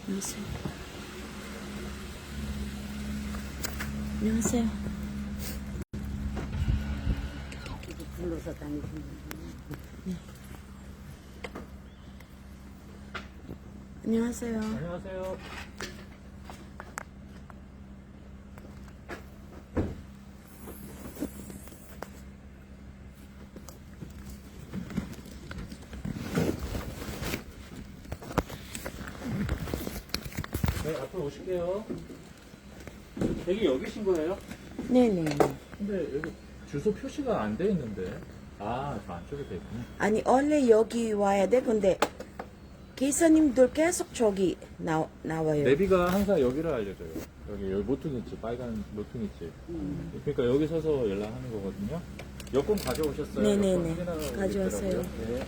안녕하세요. 안녕하세요. 불러서 다니시는 네. 안녕하세요. 안녕하세요. 네, 앞으로 오실게요. 여기신 거예요? 네네. 근데 여기 주소 표시가 안 돼 있는데. 아, 저 안쪽에 돼 있구나. 아니 원래 여기 와야 돼. 근데 기사님들 계속 저기 나와요. 내비가 항상 여기를 알려줘요. 여기 모퉁이집, 빨간 모퉁이집. 그러니까 여기 서서 연락하는 거거든요. 여권 가져오셨어요? 네네네. 여권 확인하고 가져왔어요. 있더라고요. 네.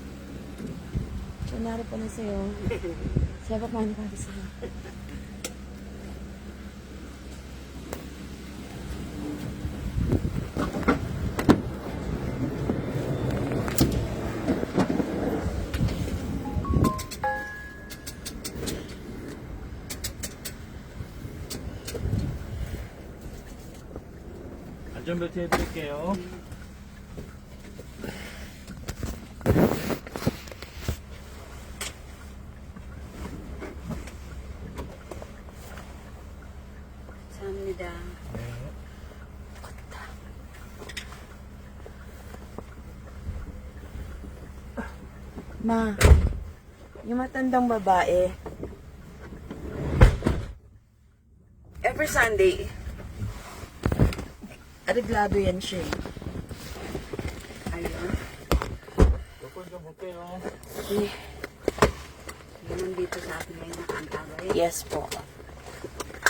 전화로 보내세요. 새해 복 많이 받으세요. 안전벨트 해드릴게요. 감사합니다. 네. Ma, yung matandang babae, every Sunday, areglado yan siya. Ayun. 여권 좀 볼게요. Eh, Yun nandito sa atin ngayon nakantaway. yes po.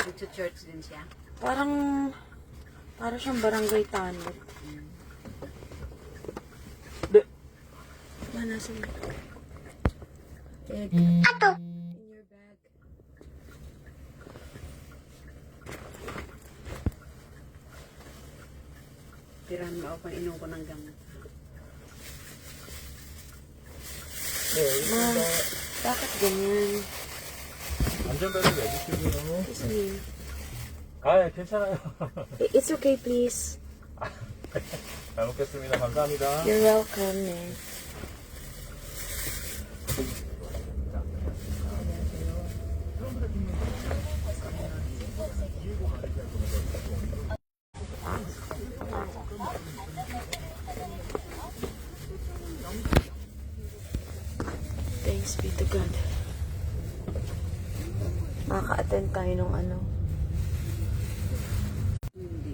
Nag-church din siya. Parang siyang barangay tanod. 네. Nasa egg. Ato! In your bag. Tirahan mo ako pang inom ko ng gamot. 네, Ma, bakit ganyan? 안전벨트 매주시고요. Kasi, 아, 괜찮아요. it's okay, please. 잘 먹겠습니다. 감사합니다. You're welcome, eh. Thanks be to God. Makaka-attend tayo ng ano. Hindi.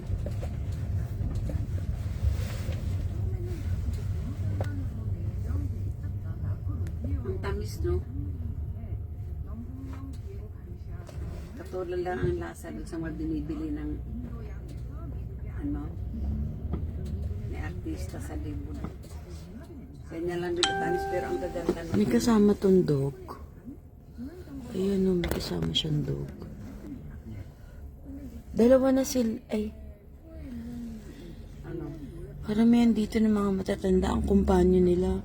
Ang tamis, no? Katulad lang ang lasa dun sa mga binibili ng ano ni artista sa libo. Kanya lang dito tamis pero ang gaganda na. May kasama tong dog. Ayun o, may kasama siyang dog. Dalawa na sila, ay, Ano? karamihan dito ng mga matatanda ang kumpanyo nila.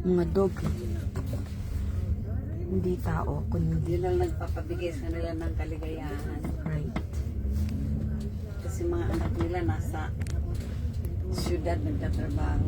Mga dog. Hindi tao, kundi Yun lang nagpapabigay sa nila ng kaligayahan. right. Kasi mga anak nila nasa syudad nagtatrabaho.